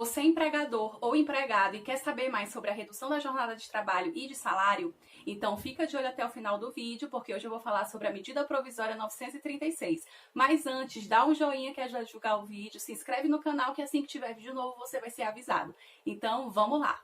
Você é empregador ou empregado e quer saber mais sobre a redução da jornada de trabalho e de salário? Então fica de olho até o final do vídeo, porque hoje eu vou falar sobre a medida provisória 936. Mas antes, dá um joinha que ajuda a divulgar o vídeo, se inscreve no canal que assim que tiver vídeo novo você vai ser avisado. Então vamos lá!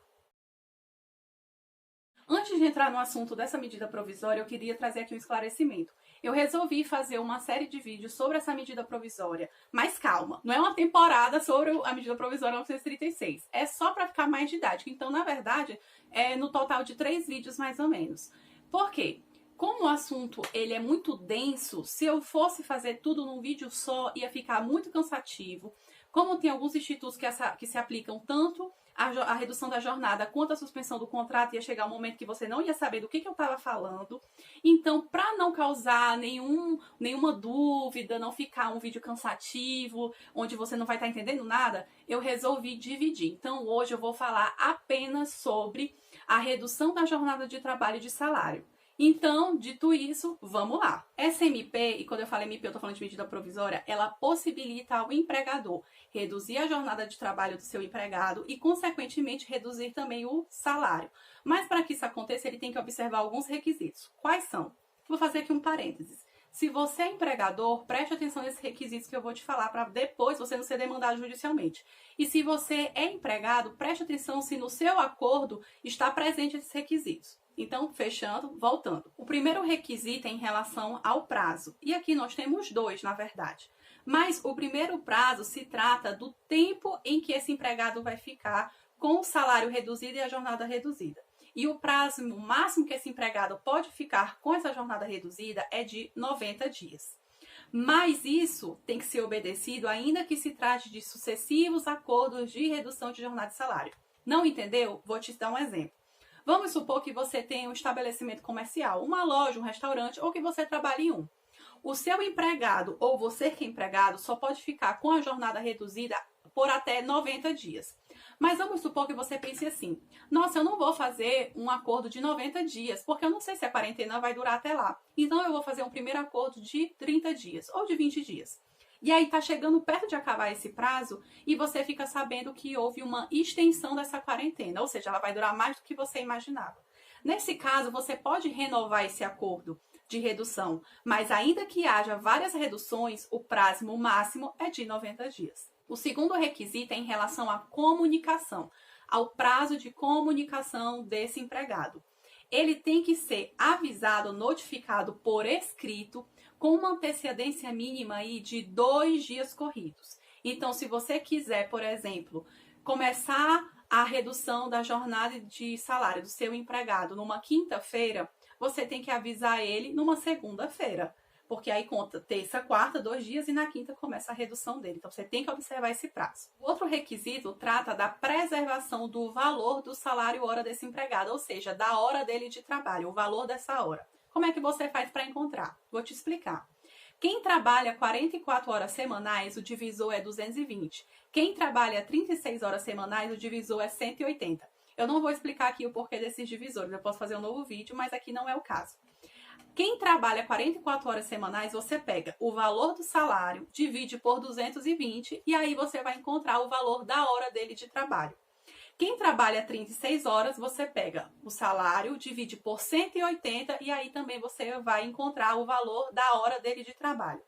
Antes de entrar no assunto dessa medida provisória, eu queria trazer aqui um esclarecimento. Eu resolvi fazer uma série de vídeos sobre essa medida provisória, mas calma, não é uma temporada sobre a medida provisória 936, é só para ficar mais didático. Então, na verdade, é no total de 3 vídeos mais ou menos. Por quê? Como o assunto ele é muito denso, se eu fosse fazer tudo num vídeo só, ia ficar muito cansativo. Como tem alguns institutos que se aplicam tanto a redução da jornada quanto a suspensão do contrato, ia chegar um momento que você não ia saber do que eu estava falando. Então, para não causar nenhuma dúvida, não ficar um vídeo cansativo, onde você não vai estar entendendo nada, eu resolvi dividir. Então, hoje eu vou falar apenas sobre a redução da jornada de trabalho e de salário. Então, dito isso, vamos lá. Essa MP, e quando eu falo MP, eu estou falando de medida provisória, ela possibilita ao empregador reduzir a jornada de trabalho do seu empregado e, consequentemente, reduzir também o salário. Mas, para que isso aconteça, ele tem que observar alguns requisitos. Quais são? Vou fazer aqui um parênteses. Se você é empregador, preste atenção nesses requisitos que eu vou te falar para depois você não ser demandado judicialmente. E se você é empregado, preste atenção se no seu acordo está presente esses requisitos. Então, fechando, voltando. O primeiro requisito é em relação ao prazo. E aqui nós temos dois, na verdade. Mas o primeiro prazo se trata do tempo em que esse empregado vai ficar com o salário reduzido e a jornada reduzida. E o prazo máximo que esse empregado pode ficar com essa jornada reduzida é de 90 dias. Mas isso tem que ser obedecido ainda que se trate de sucessivos acordos de redução de jornada de salário. Não entendeu? Vou te dar um exemplo. Vamos supor que você tenha um estabelecimento comercial, uma loja, um restaurante, ou que você trabalhe em um. O seu empregado, ou você que é empregado, só pode ficar com a jornada reduzida por até 90 dias. Mas vamos supor que você pense assim, nossa, eu não vou fazer um acordo de 90 dias, porque eu não sei se a quarentena vai durar até lá. Então eu vou fazer um primeiro acordo de 30 dias, ou de 20 dias. E aí tá chegando perto de acabar esse prazo e você fica sabendo que houve uma extensão dessa quarentena, ou seja, ela vai durar mais do que você imaginava. Nesse caso, você pode renovar esse acordo de redução, mas ainda que haja várias reduções, o prazo máximo é de 90 dias. O segundo requisito é em relação à comunicação, ao prazo de comunicação desse empregado. Ele tem que ser avisado, notificado por escrito, com uma antecedência mínima aí de 2 dias corridos. Então, se você quiser, por exemplo, começar a redução da jornada de salário do seu empregado numa quinta-feira, você tem que avisar ele numa segunda-feira. Porque aí conta terça, quarta, 2 dias e na quinta começa a redução dele. Então, você tem que observar esse prazo. O outro requisito trata da preservação do valor do salário hora desse empregado, ou seja, da hora dele de trabalho, o valor dessa hora. Como é que você faz para encontrar? Vou te explicar. Quem trabalha 44 horas semanais, o divisor é 220. Quem trabalha 36 horas semanais, o divisor é 180. Eu não vou explicar aqui o porquê desses divisores, eu posso fazer um novo vídeo, mas aqui não é o caso. Quem trabalha 44 horas semanais, você pega o valor do salário, divide por 220 e aí você vai encontrar o valor da hora dele de trabalho. Quem trabalha 36 horas, você pega o salário, divide por 180 e aí também você vai encontrar o valor da hora dele de trabalho.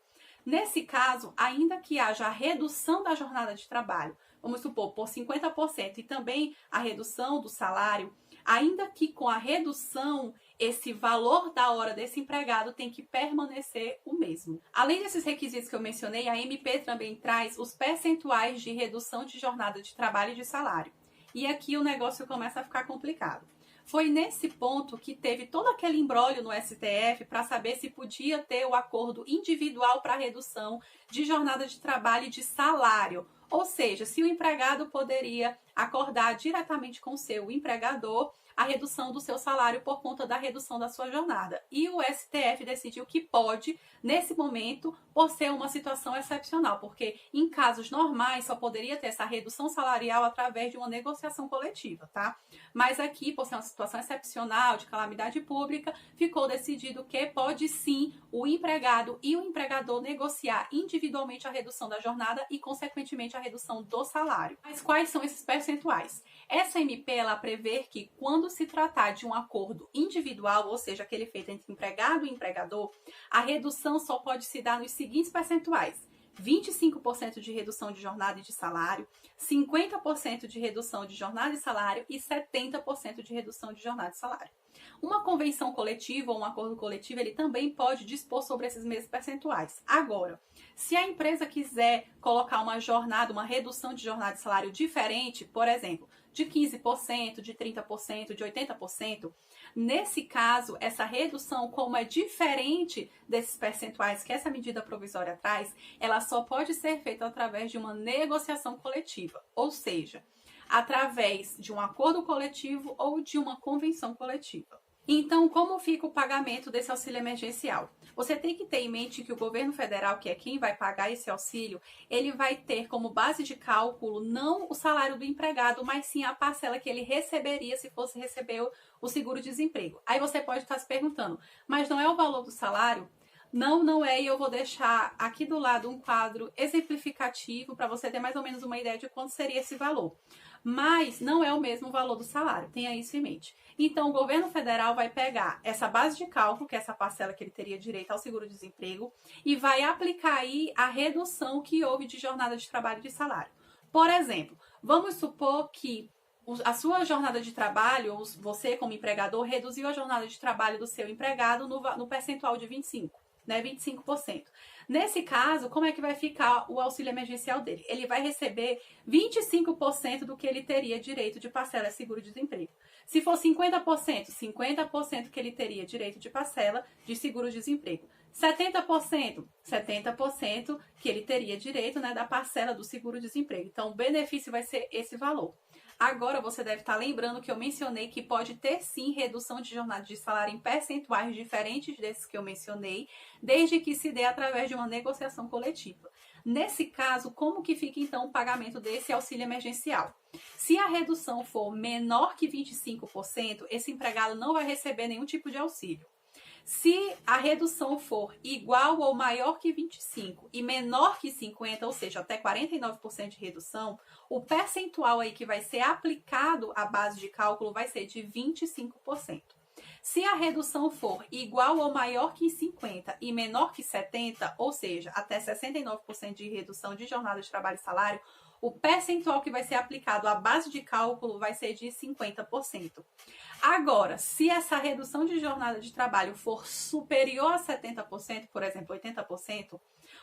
Nesse caso, ainda que haja a redução da jornada de trabalho, vamos supor, por 50% e também a redução do salário, ainda que com a redução, esse valor da hora desse empregado tem que permanecer o mesmo. Além desses requisitos que eu mencionei, a MP também traz os percentuais de redução de jornada de trabalho e de salário. E aqui o negócio começa a ficar complicado. Foi nesse ponto que teve todo aquele imbróglio no STF para saber se podia ter o acordo individual para redução de jornada de trabalho e de salário. Ou seja, se o empregado poderia acordar diretamente com o seu empregador a redução do seu salário por conta da redução da sua jornada. E o STF decidiu que pode, nesse momento, por ser uma situação excepcional, porque em casos normais só poderia ter essa redução salarial através de uma negociação coletiva, tá? Mas aqui, por ser uma situação excepcional de calamidade pública, ficou decidido que pode sim o empregado e o empregador negociar individualmente a redução da jornada e, consequentemente, a redução do salário. Mas quais são esses percentuais? Essa MP, ela prevê que quando se tratar de um acordo individual, ou seja, aquele feito entre empregado e empregador, a redução só pode se dar nos seguintes percentuais: 25% de redução de jornada e de salário, 50% de redução de jornada e salário e 70% de redução de jornada e salário. Uma convenção coletiva ou um acordo coletivo, ele também pode dispor sobre esses mesmos percentuais. Agora, se a empresa quiser colocar uma jornada, uma redução de jornada e salário diferente, por exemplo, de 15%, de 30%, de 80%, nesse caso, essa redução, como é diferente desses percentuais que essa medida provisória traz, ela só pode ser feita através de uma negociação coletiva, ou seja, através de um acordo coletivo ou de uma convenção coletiva. Então, como fica o pagamento desse auxílio emergencial? Você tem que ter em mente que o governo federal, que é quem vai pagar esse auxílio, ele vai ter como base de cálculo não o salário do empregado, mas sim a parcela que ele receberia se fosse receber o seguro-desemprego. Aí você pode estar se perguntando, mas não é o valor do salário? Não, não é, e eu vou deixar aqui do lado um quadro exemplificativo para você ter mais ou menos uma ideia de quanto seria esse valor. Mas não é o mesmo valor do salário, tenha isso em mente. Então, o governo federal vai pegar essa base de cálculo, que é essa parcela que ele teria direito ao seguro-desemprego, e vai aplicar aí a redução que houve de jornada de trabalho e de salário. Por exemplo, vamos supor que a sua jornada de trabalho, você como empregador, reduziu a jornada de trabalho do seu empregado no percentual de 25%. 25%. Nesse caso, como é que vai ficar o auxílio emergencial dele? Ele vai receber 25% do que ele teria direito de parcela seguro-desemprego. Se for 50%, 50% que ele teria direito de parcela de seguro-desemprego. 70%, 70% que ele teria direito, né, da parcela do seguro-desemprego. Então, o benefício vai ser esse valor. Agora, você deve estar lembrando que eu mencionei que pode ter, sim, redução de jornada de salário em percentuais diferentes desses que eu mencionei, desde que se dê através de uma negociação coletiva. Nesse caso, como que fica, então, o pagamento desse auxílio emergencial? Se a redução for menor que 25%, esse empregado não vai receber nenhum tipo de auxílio. Se a redução for igual ou maior que 25 e menor que 50, ou seja, até 49% de redução, o percentual aí que vai ser aplicado à base de cálculo vai ser de 25%. Se a redução for igual ou maior que 50 e menor que 70, ou seja, até 69% de redução de jornada de trabalho e salário, o percentual que vai ser aplicado à base de cálculo vai ser de 50%. Agora, se essa redução de jornada de trabalho for superior a 70%, por exemplo, 80%,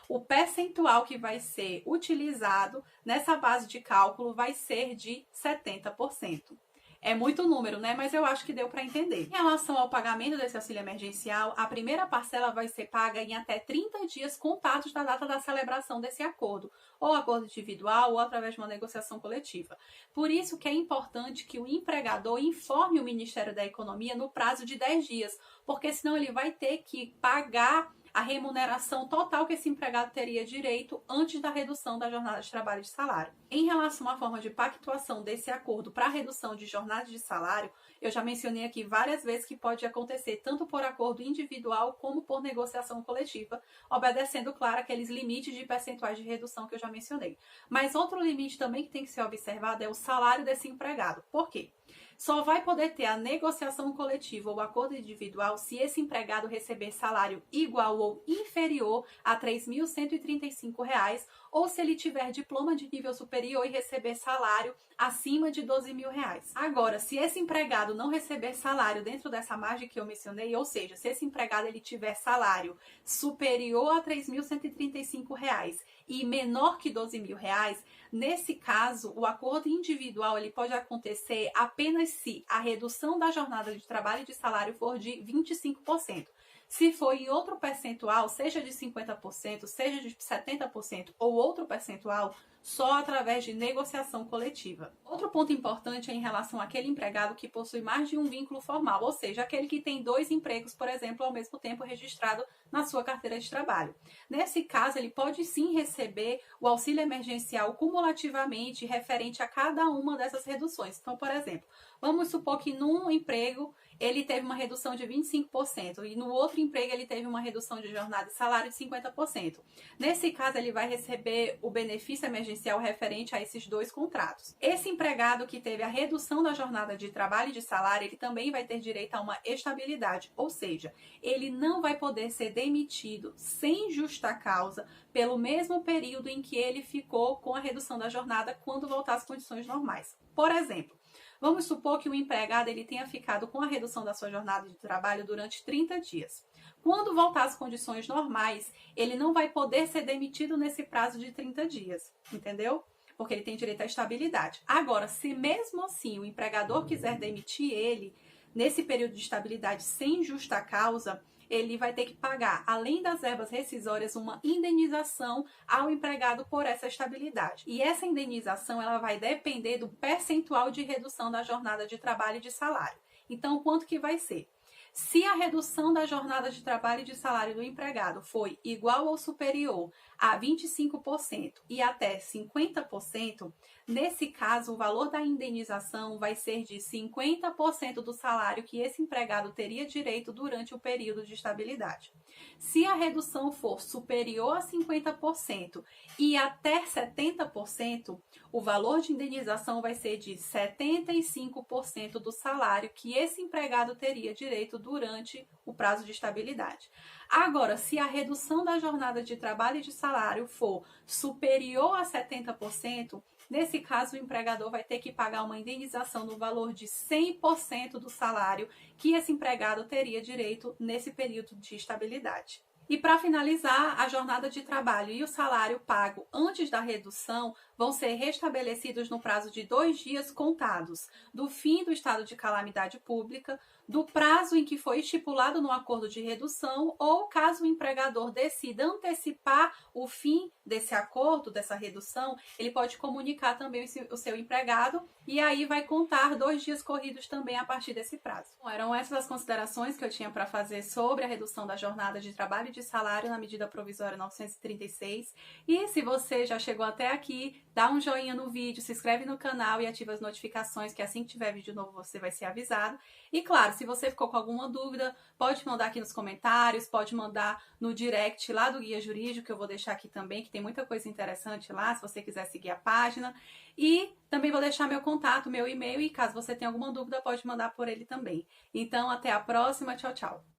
o percentual que vai ser utilizado nessa base de cálculo vai ser de 70%. É muito número, né? Mas eu acho que deu para entender. Em relação ao pagamento desse auxílio emergencial, a primeira parcela vai ser paga em até 30 dias contados da data da celebração desse acordo, ou acordo individual, ou através de uma negociação coletiva. Por isso que é importante que o empregador informe o Ministério da Economia no prazo de 10 dias, porque senão ele vai ter que pagar a remuneração total que esse empregado teria direito antes da redução da jornada de trabalho e de salário. Em relação à forma de pactuação desse acordo para a redução de jornada de salário, eu já mencionei aqui várias vezes que pode acontecer tanto por acordo individual como por negociação coletiva, obedecendo, claro, aqueles limites de percentuais de redução que eu já mencionei. Mas outro limite também que tem que ser observado é o salário desse empregado. Por quê? Só vai poder ter a negociação coletiva ou acordo individual se esse empregado receber salário igual ou inferior a R$ 3.135, ou se ele tiver diploma de nível superior e receber salário acima de R$ 12.000. Agora, se esse empregado não receber salário dentro dessa margem que eu mencionei, ou seja, se esse empregado ele tiver salário superior a R$ 3.135 e menor que R$ 12.000, nesse caso, o acordo individual ele pode acontecer apenas se a redução da jornada de trabalho e de salário for de 25%. Se for em outro percentual, seja de 50%, seja de 70% ou outro percentual, só através de negociação coletiva. Outro ponto importante é em relação àquele empregado que possui mais de um vínculo formal, ou seja, aquele que tem 2 empregos, por exemplo, ao mesmo tempo registrado na sua carteira de trabalho. Nesse caso, ele pode sim receber o auxílio emergencial cumulativamente referente a cada uma dessas reduções. Então, por exemplo, vamos supor que num emprego ele teve uma redução de 25% e no outro emprego ele teve uma redução de jornada e salário de 50%. Nesse caso, ele vai receber o benefício emergencial referente a esses 2 contratos. Esse empregado que teve a redução da jornada de trabalho e de salário, ele também vai ter direito a uma estabilidade, ou seja, ele não vai poder ser demitido sem justa causa pelo mesmo período em que ele ficou com a redução da jornada quando voltar às condições normais. Por exemplo, vamos supor que o empregado ele tenha ficado com a redução da sua jornada de trabalho durante 30 dias. Quando voltar às condições normais, ele não vai poder ser demitido nesse prazo de 30 dias, entendeu? Porque ele tem direito à estabilidade. Agora, se mesmo assim o empregador quiser demitir ele, nesse período de estabilidade sem justa causa, ele vai ter que pagar, além das verbas rescisórias, uma indenização ao empregado por essa estabilidade. E essa indenização ela vai depender do percentual de redução da jornada de trabalho e de salário. Então, quanto que vai ser? Se a redução da jornada de trabalho e de salário do empregado foi igual ou superior a 25% e até 50%, nesse caso, o valor da indenização vai ser de 50% do salário que esse empregado teria direito durante o período de estabilidade. Se a redução for superior a 50% e até 70%, o valor de indenização vai ser de 75% do salário que esse empregado teria direito durante o prazo de estabilidade. Agora, se a redução da jornada de trabalho e de salário for superior a 70%, nesse caso o empregador vai ter que pagar uma indenização no valor de 100% do salário que esse empregado teria direito nesse período de estabilidade. E para finalizar, a jornada de trabalho e o salário pago antes da redução vão ser restabelecidos no prazo de 2 dias contados do fim do estado de calamidade pública, do prazo em que foi estipulado no acordo de redução ou caso o empregador decida antecipar o fim desse acordo, dessa redução, ele pode comunicar também o seu empregado e aí vai contar 2 dias corridos também a partir desse prazo. Bom, eram essas as considerações que eu tinha para fazer sobre a redução da jornada de trabalho e de salário na medida provisória 936. E se você já chegou até aqui, dá um joinha no vídeo, se inscreve no canal e ativa as notificações, que assim que tiver vídeo novo você vai ser avisado. E claro, se você ficou com alguma dúvida, pode mandar aqui nos comentários, pode mandar no direct lá do Guia Jurídico, que eu vou deixar aqui também, que tem muita coisa interessante lá, se você quiser seguir a página. E também vou deixar meu contato, meu e-mail, e caso você tenha alguma dúvida, pode mandar por ele também. Então, até a próxima. Tchau, tchau.